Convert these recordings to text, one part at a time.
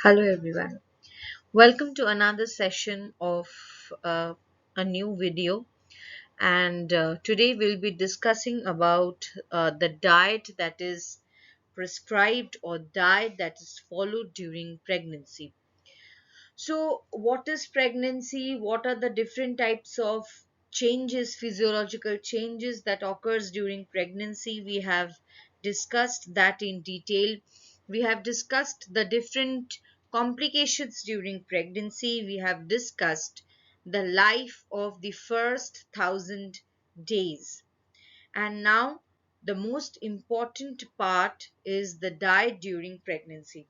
Hello, everyone. Welcome to another session of a new video. And today we'll be discussing about the diet that is prescribed or diet that is followed during pregnancy. So, what is pregnancy? What are the different types of changes, physiological changes that occurs during pregnancy? We have discussed that in detail. We have discussed the different complications during pregnancy. We have discussed the life of the first 1,000 days. And now the most important part is the diet during pregnancy.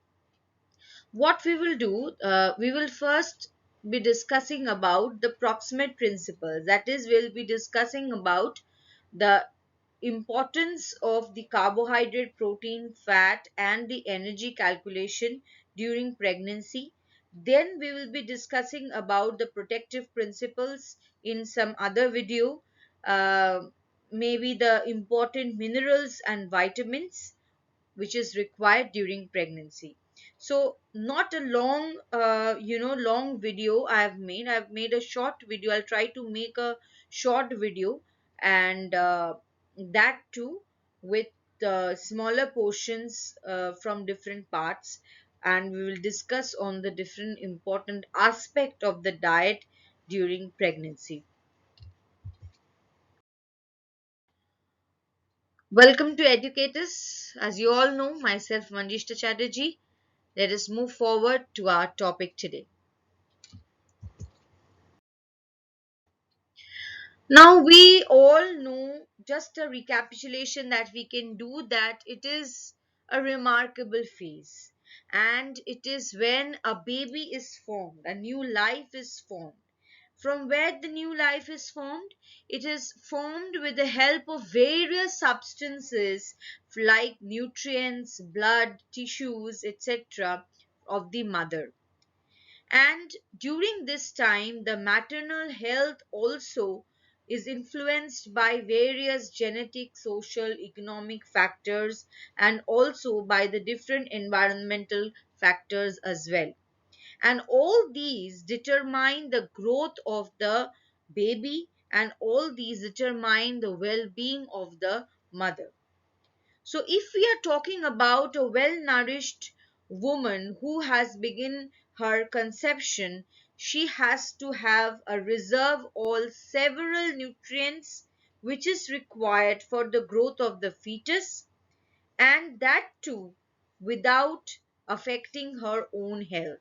What we will do, we will first be discussing about the proximate principles. That is, we'll be discussing about the importance of the carbohydrate, protein, fat, and the energy calculation during pregnancy. Then we will be discussing about the protective principles in some other video, uh, maybe the important minerals and vitamins which is required during pregnancy. So not a long long video I've made a short video. I'll try to make a short video, and that too with smaller portions from different parts, and we will discuss on the different important aspect of the diet during pregnancy. Welcome to Educatus. As you all know, myself Manjishta Chatterjee. Let us move forward to our topic today. Now, we all know, just a recapitulation that we can do, that it is a remarkable phase, and it is when a baby is formed, a new life is formed. From where the new life is formed? It is formed with the help of various substances like nutrients, blood, tissues, etc. of the mother. And during this time, the maternal health also is influenced by various genetic, social, economic factors, and also by the different environmental factors as well. And all these determine the growth of the baby, and all these determine the well being of the mother. So, if we are talking about a well nourished woman who has begun her conception, she has to have a reserve all several nutrients which is required for the growth of the fetus, and that too without affecting her own health.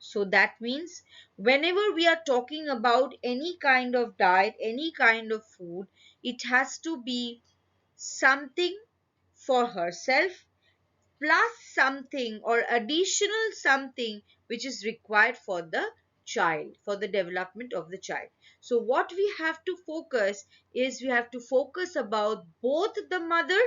So that means whenever we are talking about any kind of diet, any kind of food, it has to be something for herself plus something or additional something which is required for the child, for the development of the child. So what we have to focus is, we have to focus about both the mother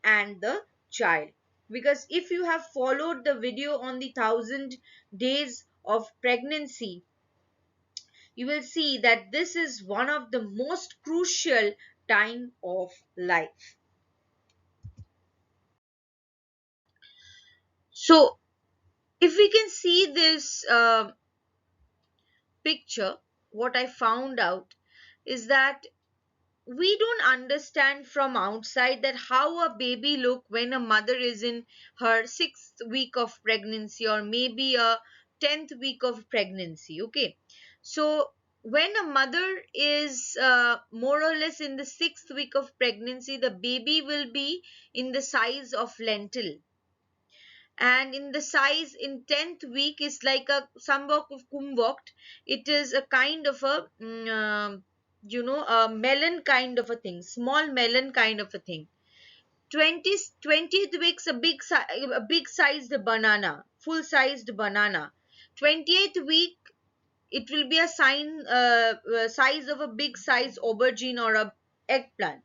and the child. Because if you have followed the video on the 1,000 days of pregnancy, you will see that this is one of the most crucial time of life. So if we can see this picture, what I found out is that we don't understand from outside that how a baby look when a mother is in her 6th week of pregnancy, or maybe a 10th week of pregnancy. Okay, so when a mother is more or less in the 6th week of pregnancy, the baby will be in the size of lentil, and in the size in 10th week is like a somewhat of kumvokt. It is a kind of a a melon kind of a thing, small melon kind of a thing. 20th weeks a big sized banana, full sized banana. 28th week it will be a size of a big size aubergine or a eggplant.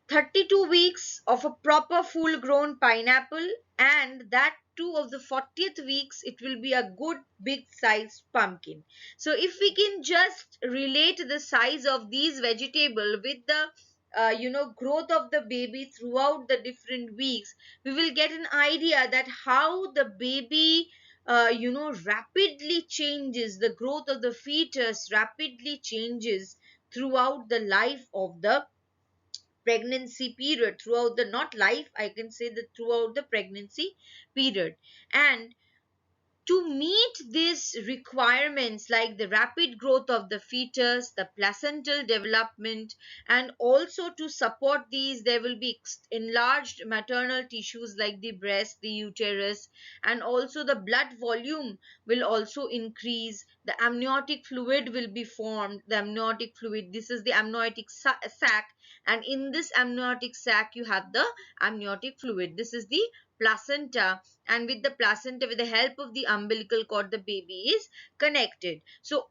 32 weeks of a proper full grown pineapple, and that too of the 40th weeks it will be a good big sized pumpkin. So if we can just relate the size of these vegetable with the growth of the baby throughout the different weeks, we will get an idea that how the baby rapidly changes, the growth of the fetus rapidly changes throughout the life of the pregnancy period, throughout the, not life, I can say that throughout the pregnancy period. And to meet these requirements like the rapid growth of the fetus, the placental development, and also to support these, there will be enlarged maternal tissues like the breast, the uterus, and also the blood volume will also increase. The amniotic fluid will be formed. The amniotic fluid, this is the amniotic sac, and in this amniotic sac, you have the amniotic fluid. This is the placenta, and with the placenta, with the help of the umbilical cord, the baby is connected. So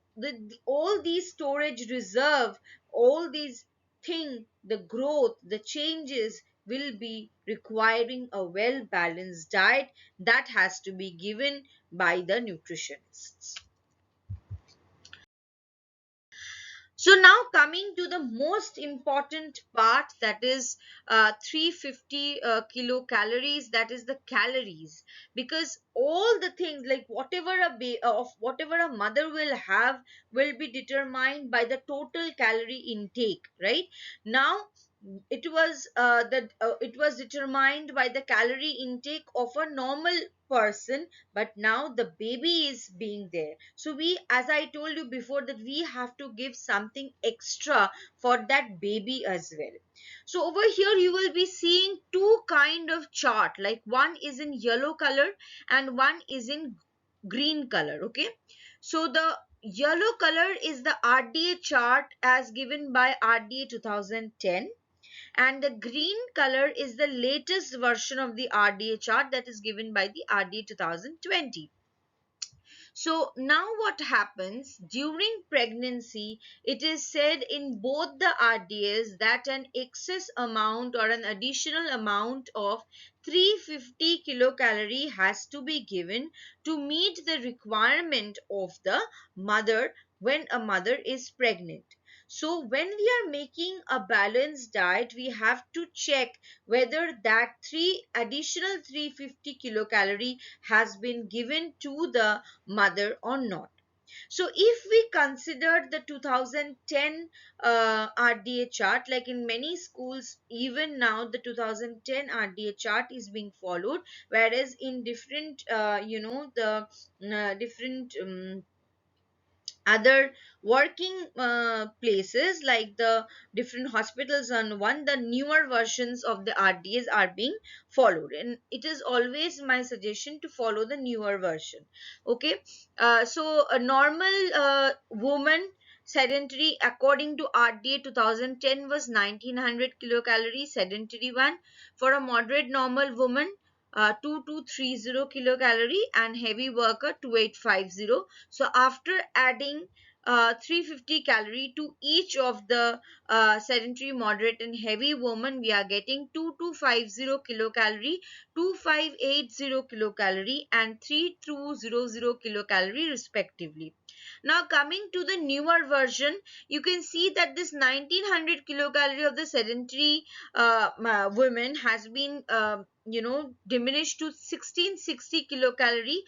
all these storage reserve, all these thing, the growth, the changes will be requiring a well balanced diet that has to be given by the nutritionists. So now coming to the most important part, that is 350 kilocalories, that is the calories. Because all the things like whatever of whatever a mother will have will be determined by the total calorie intake, right? Now it was determined by the calorie intake of a normal person, but now the baby is being there, so we, as I told you before, that we have to give something extra for that baby as well. So over here you will be seeing two kind of chart, like one is in yellow color and one is in green color. Okay, so the yellow color is the RDA chart as given by RDA 2010, and the green color is the latest version of the RDA chart that is given by the RDA 2020. So now what happens during pregnancy, it is said in both the RDAs that an excess amount or an additional amount of 350 kilocalorie has to be given to meet the requirement of the mother when a mother is pregnant. So when we are making a balanced diet, we have to check whether that three additional 350 kilocalorie has been given to the mother or not. So if we consider the 2010 RDA chart, like in many schools even now the 2010 RDA chart is being followed, whereas in different the different other working places like the different hospitals and one, the newer versions of the RDAs are being followed, and it is always my suggestion to follow the newer version. Okay, so a normal woman sedentary according to RDA 2010 was 1900 kilocalories sedentary one. For a moderate normal woman 2230 kilocalorie, and heavy worker 2850. So after adding 350 calorie to each of the sedentary, moderate and heavy woman, we are getting 2250 kilocalorie, 2580 kilocalorie and 3200 kilocalorie respectively. Now coming to the newer version, you can see that this 1900 kilocalorie of the sedentary women has been diminished to 1660 kilocalorie.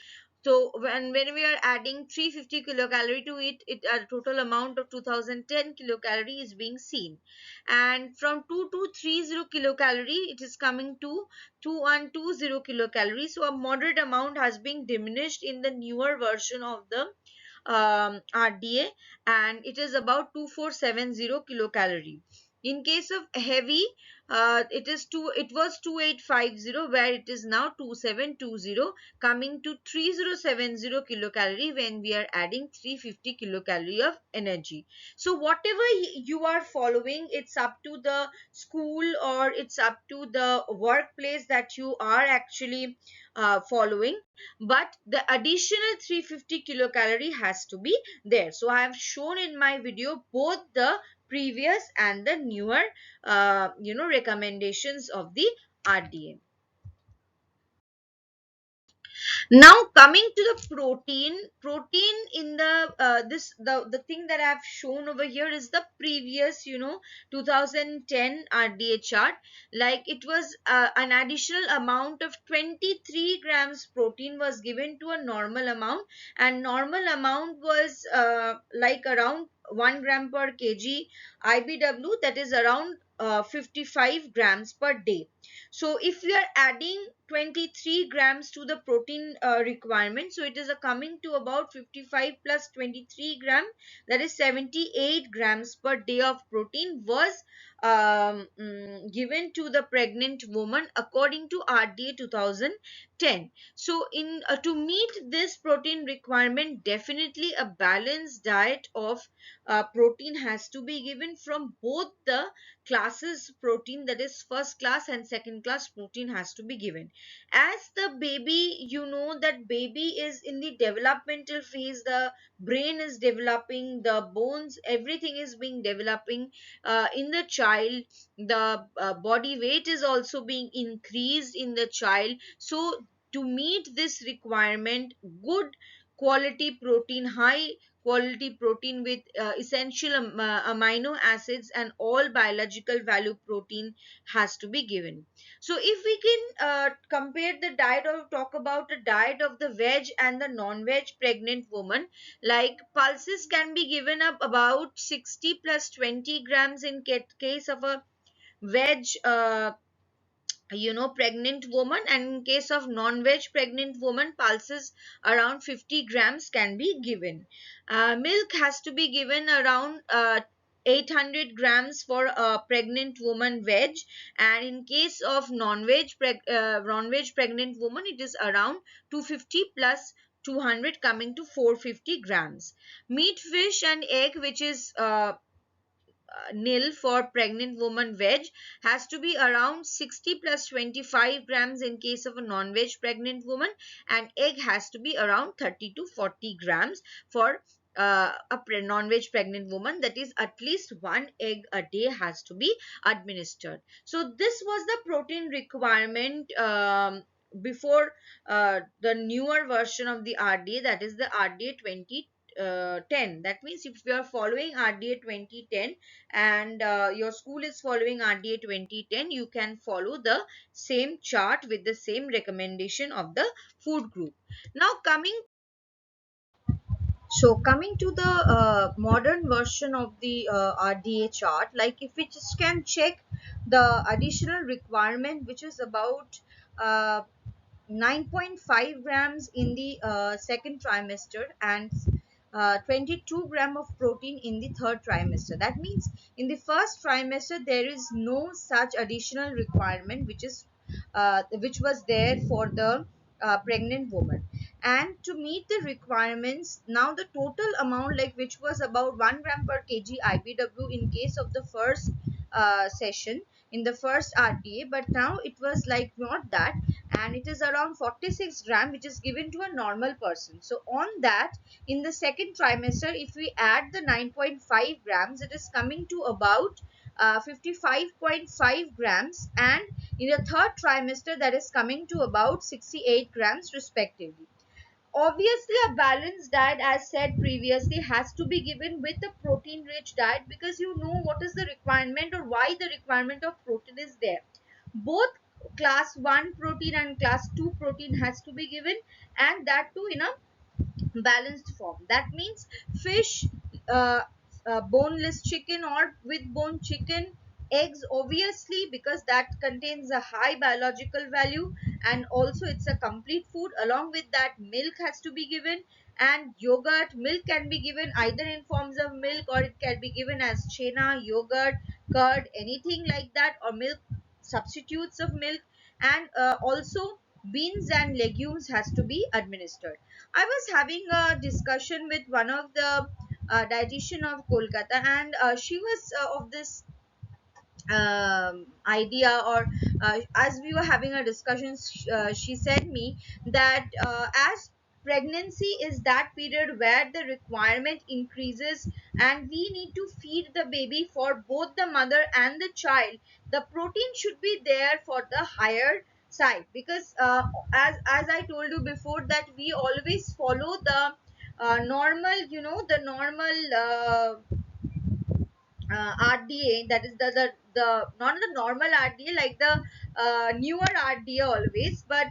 So when we are adding 350 kilocalorie to it a total amount of 2010 kilocalorie is being seen, and from 2230 kilocalorie it is coming to 2120 kilocalorie. So a moderate amount has been diminished in the newer version of the RDA, and it is about 2470 kilocalorie. In case of heavy, it was 2850, where it is now 2720, coming to 3070 kilocalorie when we are adding 350 kilocalorie of energy. So whatever you are following, it's up to the school or it's up to the workplace that you are actually following, but the additional 350 kilocalorie has to be there. So I have shown in my video both the previous and the newer recommendations of the RDA. Now coming to the protein in the the thing that I've shown over here is the previous 2010 RDA chart. Like it was an additional amount of 23 grams protein was given to a normal amount, and normal amount was like around 1 gram per kg IBW, that is around 55 grams per day. So if we are adding 23 grams to the protein requirement, so it is a coming to about 55 plus 23 gram, that is 78 grams per day of protein was given to the pregnant woman according to RDA 2010. So in to meet this protein requirement, definitely a balanced diet of protein has to be given from both the classes protein, that is first class and second class protein has to be given. As the baby, that baby is in the developmental phase, the brain is developing, the bones, everything is being developing in the child, the body weight is also being increased in the child. So to meet this requirement, good quality protein, high quality protein with essential amino acids and all biological value protein has to be given. So if we can compare the diet or talk about the diet of the veg and the non-veg pregnant woman, like pulses can be given up about 60 plus 20 grams in case of a veg pregnant woman, and in case of non-veg pregnant woman, pulses around 50 grams can be given. Milk has to be given around 800 grams for a pregnant woman veg, and in case of non-veg pregnant woman, it is around 250 plus 200 coming to 450 grams. Meat, fish and egg, which is nil for pregnant woman veg, has to be around 60 plus 25 grams in case of a non-veg pregnant woman, and egg has to be around 30 to 40 grams for a non-veg pregnant woman, that is at least one egg a day has to be administered. So this was the protein requirement before the newer version of the RDA, that is the RDA 2010. That means if you are following RDA 2010 and your school is following RDA 2010, you can follow the same chart with the same recommendation of the food group. Now coming to the modern version of the RDA chart, like if we just can check the additional requirement, which is about uh, 9.5 grams in the second trimester, and 22 gram of protein in the third trimester. That means in the first trimester there is no such additional requirement which was there for the pregnant woman. And to meet the requirements, now the total amount, like which was about 1 gram per kg IBW in case of the first session in the first RDA, but now it was like not that, and it is around 46 gram which is given to a normal person. So on that, in the second trimester, if we add the 9.5 grams, it is coming to about 55.5 grams, and in the third trimester that is coming to about 68 grams respectively. Obviously a balanced diet, as said previously, has to be given with a protein rich diet, because you know what is the requirement or why the requirement of protein is there. Both class 1 protein and class 2 protein has to be given, and that too in a balanced form. That means fish, uh, boneless chicken or with bone chicken, eggs obviously because that contains a high biological value and also it's a complete food. Along with that, milk has to be given, and yogurt. Milk can be given either in forms of milk or it can be given as chena, yogurt, curd, anything like that, or milk substitutes of milk. And also beans and legumes has to be administered. I was having a discussion with one of the dietitian of Kolkata, and she was of this idea, or as we were having a discussion, she said me that as pregnancy is that period where the requirement increases and we need to feed the baby for both the mother and the child, the protein should be there for the higher side, because as I told you before, that we always follow the normal, the normal RDA, that is the not the normal RDA, like the newer RDA always, but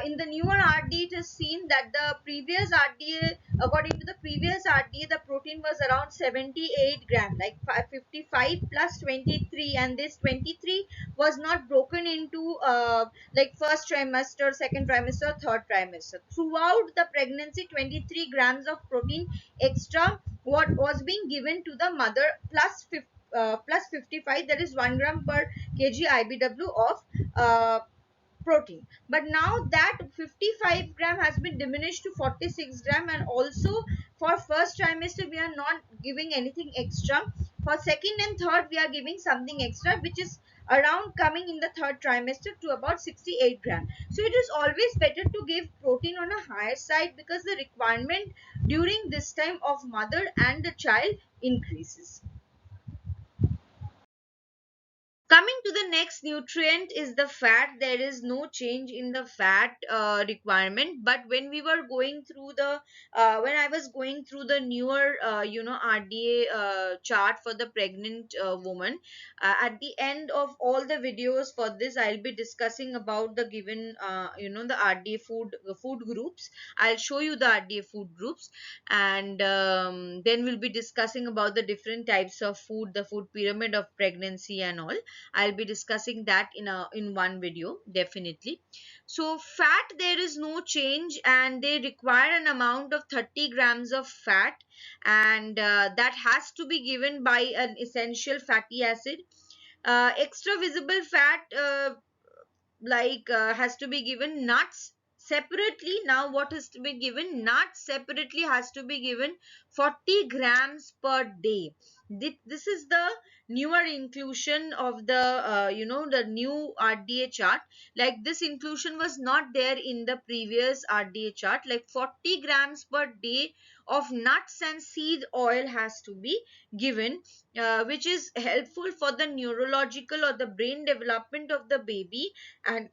in the newer RDA it is seen that the previous RDA, according to the previous RDA, the protein was around 78 gram, like 55 plus 23, and this 23 was not broken into like first trimester, second trimester, third trimester. Throughout the pregnancy, 23 grams of protein extra what was being given to the mother, plus plus 55, that is 1 gram per kg IBW of protein. But now that 55 gram has been diminished to 46 gram, and also for first trimester we are not giving anything extra. For second and third we are giving something extra, which is around coming in the third trimester to about 68 gram. So it is always better to give protein on a higher side, because the requirement during this time of mother and the child increases. Coming to the next nutrient is the fat. There is no change in the fat requirement, but when we were going through the when I was going through the newer RDA chart for the pregnant woman, at the end of all the videos for this I'll be discussing about the given the RDA food groups. I'll show you the RDA food groups, and then we'll be discussing about the different types of food, the food pyramid of pregnancy and all. I'll be discussing that in one video, definitely. So fat, there is no change, and they require an amount of 30 grams of fat, and that has to be given by an essential fatty acid. Extra visible fat, has to be given nuts separately. Now what is to be given? Nuts separately has to be given 40 grams per day. This is the newer inclusion of the the new RDA chart. Like, this inclusion was not there in the previous RDA chart. Like, 40 grams per day of nuts and seed oil has to be given, which is helpful for the neurological or the brain development of the baby, and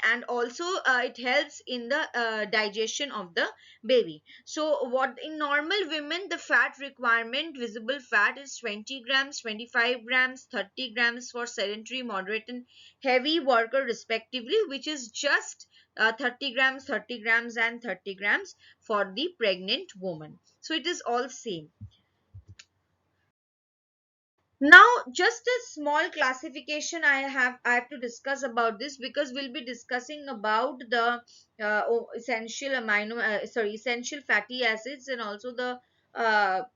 and also it helps in the digestion of the baby. So what in normal women, the fat requirement, visible fat, is 20 grams, 25 grams, 30 grams for sedentary, moderate and heavy worker respectively, which is just 30 grams, 30 grams and 30 grams for the pregnant woman. So it is all same. Now, just a small classification I have to discuss about this, because we'll be discussing about the essential fatty acids, and also the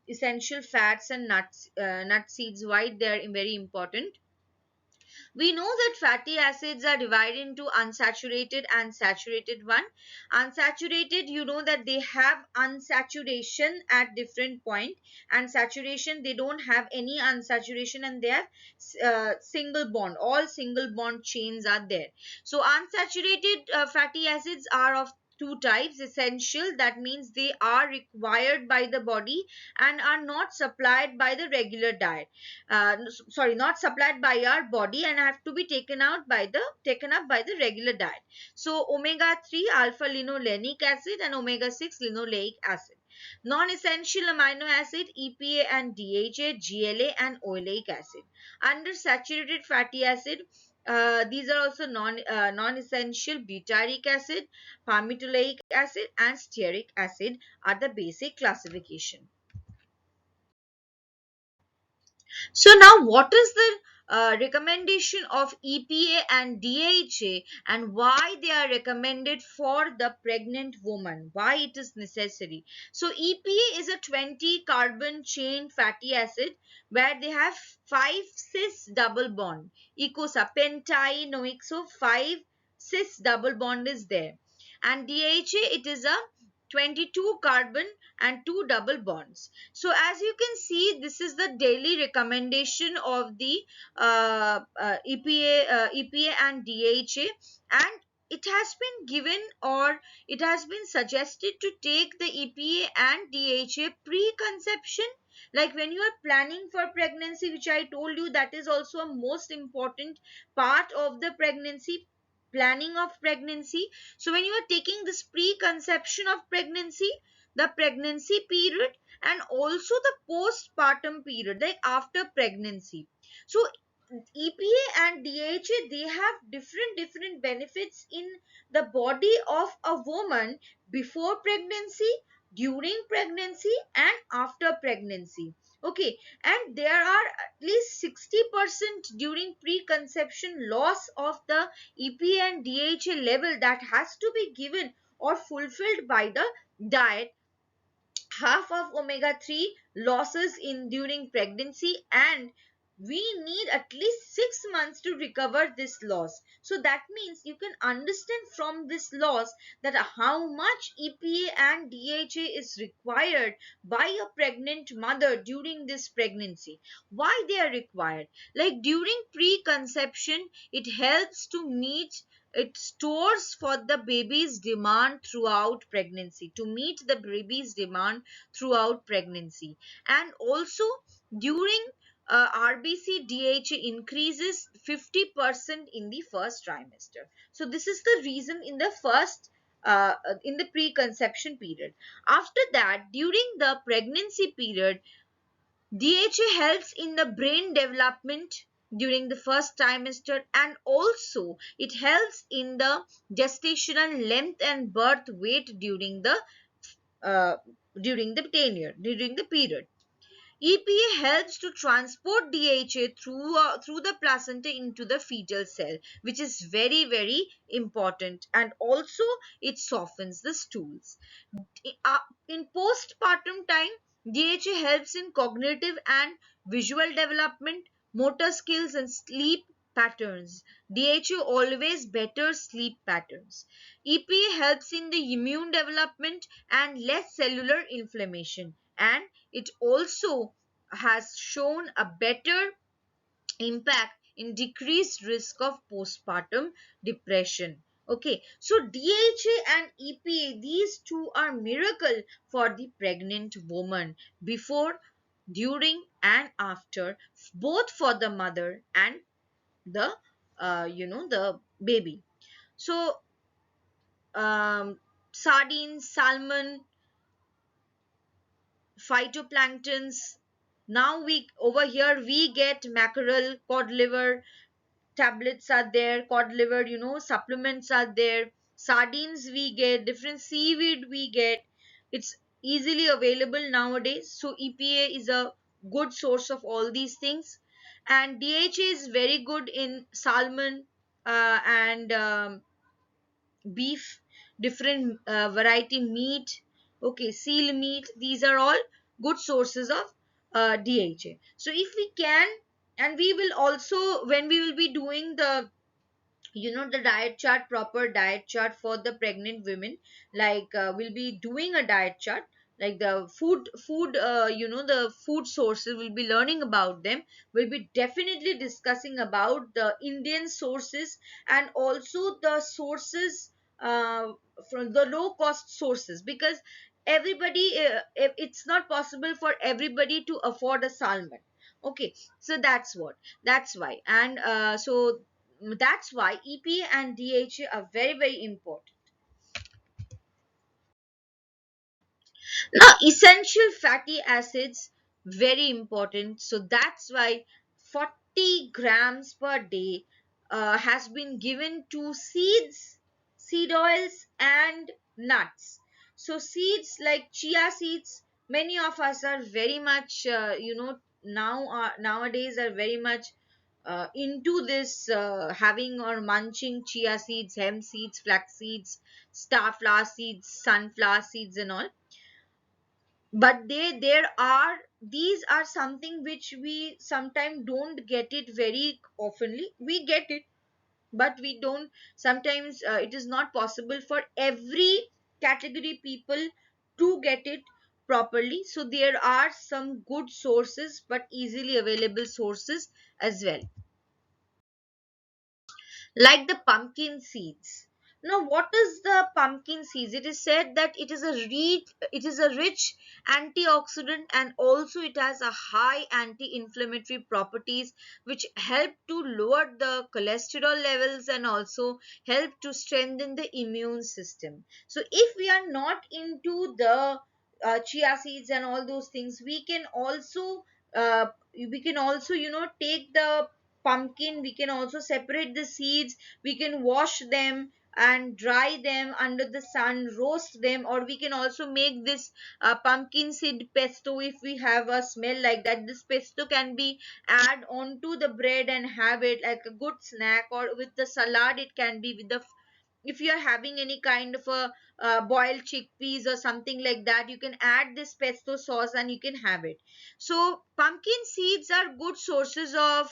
essential fats and nut seeds, why they are very important. We know that fatty acids are divided into unsaturated and saturated one. Unsaturated, you know that they have unsaturation at different point, and saturation, they don't have any unsaturation, and they have single bond. All single bond chains are there. So unsaturated fatty acids are of two types. Essential, that means they are required by the body and are not supplied by the regular diet. Not supplied by our body, and have to be taken up by the regular diet. So omega 3 alpha linolenic acid and omega 6 linoleic acid. Non-essential amino acid, EPA and DHA, GLA and oleic acid. Under saturated fatty acid, these are also non-essential butyric acid, palmitoleic acid and stearic acid are the basic classification. So now, what is the recommendation of EPA and DHA, and why they are recommended for the pregnant woman? Why it is necessary? So EPA is a 20 carbon chain fatty acid, where they have 5 cis double bond. Ecosa pentanoic, so 5 cis double bond is there. And DHA, it is a 22 carbon and 2 double bonds. So as you can see, this is the daily recommendation of the EPA and DHA, and it has been given, or it has been suggested to take the EPA and DHA pre-conception, like when you are planning for pregnancy, which I told you that is also a most important part of the pregnancy. planning of pregnancy. So when you are taking this preconception of pregnancy, the pregnancy period, and also the postpartum period, like after pregnancy. So EPA and DHA, they have different benefits in the body of a woman before pregnancy, during pregnancy, and after pregnancy. Okay, and there are at least 60% during preconception loss of the EPA and DHA level that has to be given or fulfilled by the diet. Half of omega 3 losses in during pregnancy, and we need at least 6 months to recover this loss. So that means you can understand from this loss that how much EPA and DHA is required by a pregnant mother during this pregnancy. Why they are required? Like during preconception, it helps to meet, it stores for the baby's demand throughout pregnancy, to meet the baby's demand throughout pregnancy. And also during RBC, DHA increases 50% in the first trimester. So this is the reason in the first in the preconception period. After that, during the pregnancy period, DHA helps in the brain development during the first trimester, and also it helps in the gestational length and birth weight uh, during the tenure, during the period. EPA helps to transport DHA through the placenta into the fetal cell, which is very important, and also it softens the stools. In postpartum time, DHA helps in cognitive and visual development, motor skills, and sleep patterns. DHA always better sleep patterns. EPA helps in the immune development and less cellular inflammation, and it also has shown a better impact in decreased risk of postpartum depression. Okay, so DHA and EPA, these two are miracle for the pregnant woman before, during, and after, both for the mother and the the baby. So sardines, salmon, phytoplanktons. Now we over here we get mackerel, cod liver, tablets are there, cod liver, supplements are there, sardines we get, different seaweed we get. It's easily available nowadays. So EPA is a good source of all these things, and DHA is very good in salmon and beef, different variety meat, okay, seal meat. These are all good sources of DHA. So if we can, and we will also, when we will be doing the the diet chart, proper diet chart for the pregnant women, like we'll be doing a diet chart, like the food the food sources, we'll be learning about them. We'll be definitely discussing about the Indian sources, and also the sources from the low cost sources, because everybody it's not possible for everybody to afford a salmon. Okay, so that's why, and that's why EPA and DHA are very important. Now, essential fatty acids, very important. So that's why 40 grams per day has been given to seeds, seed oils, and nuts. So seeds like chia seeds, many of us are very much, nowadays are very much into this having or munching chia seeds, hemp seeds, flax seeds, starflower seeds, sunflower seeds, and all. But there are, these are something which we sometimes don't get it very oftenly. We get it, but we don't sometimes, it is not possible for every category people to get it properly. So there are some good sources, but easily available sources as well, like the pumpkin seeds. Now, what is the pumpkin seeds? It is said that it is a rich antioxidant, and also it has a high anti-inflammatory properties which help to lower the cholesterol levels and also help to strengthen the immune system. So if we are not into the chia seeds and all those things, we can also, take the pumpkin, we can also separate the seeds, we can wash them and dry them under the sun, roast them, or we can also make this pumpkin seed pesto. If we have a smell like that, this pesto can be add onto the bread and have it like a good snack, or with the salad it can be with the, if you are having any kind of a boiled chickpeas or something like that, you can add this pesto sauce and you can have it. So pumpkin seeds are good sources of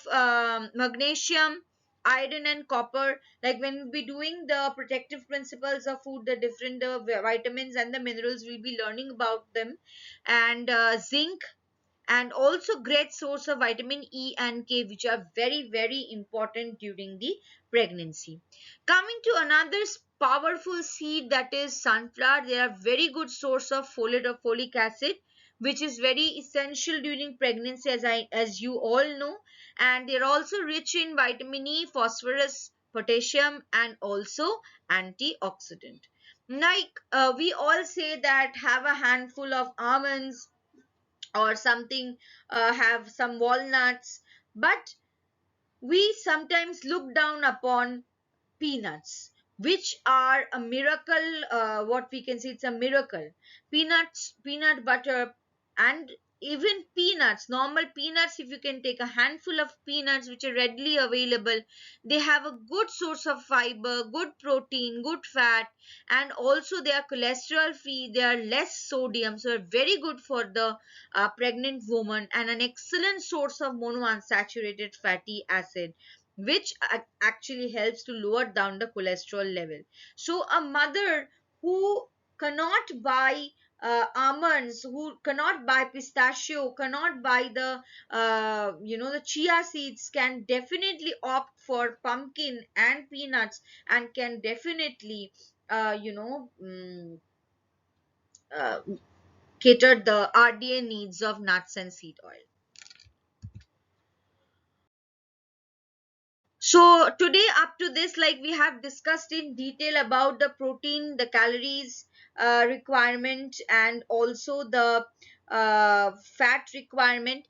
magnesium, iron and copper. Like when we'll be doing the protective principles of food, the different vitamins and the minerals, we'll be learning about them. And zinc, and also great source of vitamin E and K, which are very very important during the pregnancy. Coming to another powerful seed, that is sunflower. They are very good source of folate or folic acid, which is very essential during pregnancy, as you all know. And they're also rich in vitamin E, phosphorus, potassium, and also antioxidant. Like we all say that have a handful of almonds or something, have some walnuts, but we sometimes look down upon peanuts, which are a miracle. What we can say, it's a miracle. Peanuts, peanut butter, and even peanuts, normal peanuts, if you can take a handful of peanuts which are readily available, they have a good source of fiber, good protein, good fat, and also they are cholesterol free, they are less sodium, so are very good for the pregnant woman, and an excellent source of monounsaturated fatty acid, which actually helps to lower down the cholesterol level. So a mother who cannot buy almonds, who cannot buy pistachio, cannot buy the the chia seeds, can definitely opt for pumpkin and peanuts, and can definitely uh, you know mm, uh, cater the RDA needs of nuts and seed oil. So today up to this, like we have discussed in detail about the protein, the calories requirement, and also the fat requirement.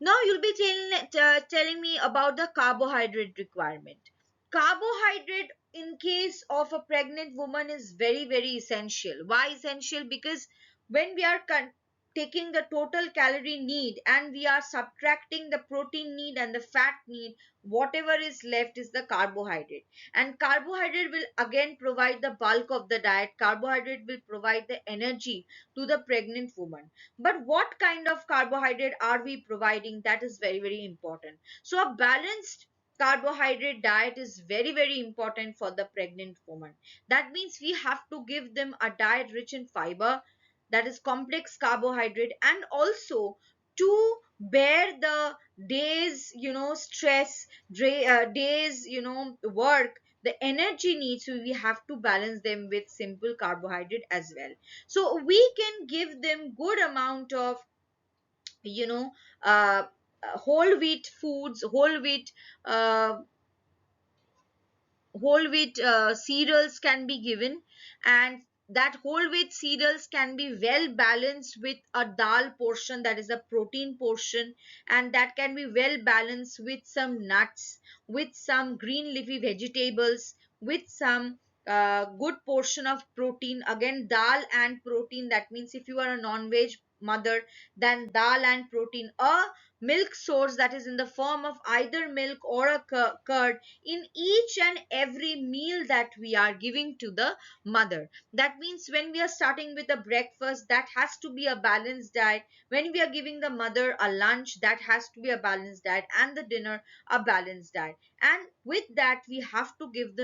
Now you'll be telling me about the carbohydrate requirement. Carbohydrate in case of a pregnant woman is very very essential. Why essential? Because when we are taking the total calorie need and we are subtracting the protein need and the fat need, whatever is left is the carbohydrate. And carbohydrate will again provide the bulk of the diet. Carbohydrate will provide the energy to the pregnant woman. But what kind of carbohydrate are we providing? That is very very important. So a balanced carbohydrate diet is very very important for the pregnant woman. That means we have to give them a diet rich in fiber, that is complex carbohydrate, and also to bear the days stress, days work, the energy needs, so we have to balance them with simple carbohydrate as well. So we can give them good amount of you know uh, whole wheat foods, uh, whole wheat cereals can be given, and that whole wheat cereals can be well balanced with a dal portion, that is a protein portion, and that can be well balanced with some nuts, with some green leafy vegetables, with some good portion of protein. Again, dal and protein, that means if you are a non-veg mother, then dal and protein, a milk source, that is in the form of either milk or a curd, in each and every meal that we are giving to the mother. That means when we are starting with a breakfast, that has to be a balanced diet. When we are giving the mother a lunch, that has to be a balanced diet, and the dinner a balanced diet. And with that, we have to give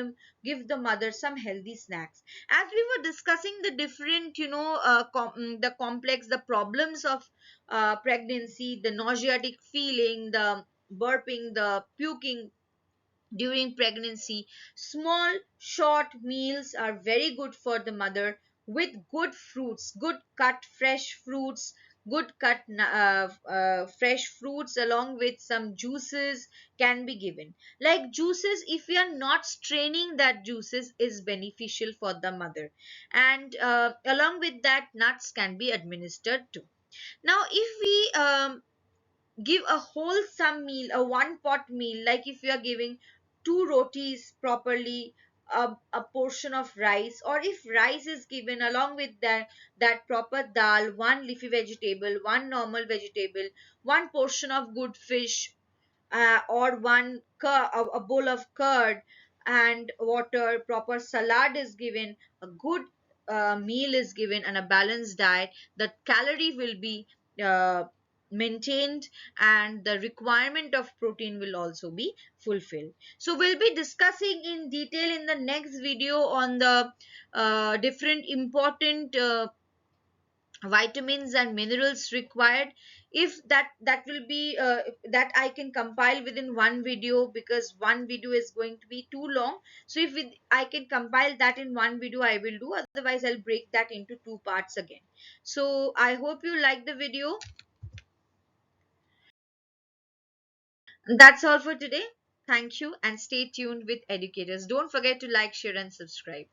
the mother some healthy snacks. As we were discussing the different the complex, the problems of pregnancy, the nauseatic feeling, the burping, the puking, during pregnancy. Small short meals are very good for the mother, with good fruits, good cut fresh fruits, good cut fresh fruits along with some juices can be given. Like juices, if we are not straining that, juices is beneficial for the mother. And along with that, nuts can be administered too. Now if we give a wholesome meal, a one pot meal, like if you are giving two rotis properly, a portion of rice, or if rice is given along with that proper dal, one leafy vegetable, one normal vegetable, one portion of good fish, or a bowl of curd and water, proper salad is given, a good meal is given, and a balanced diet, the calorie will be uh, maintained, and the requirement of protein will also be fulfilled. So we'll be discussing in detail in the next video on the different important vitamins and minerals required. If that will be that I can compile within one video, because one video is going to be too long. So if I can compile that in one video, I will do. Otherwise, I'll break that into two parts again. So I hope you like the video. That's all for today. Thank you, and stay tuned with Educators. Don't forget to like, share, and subscribe.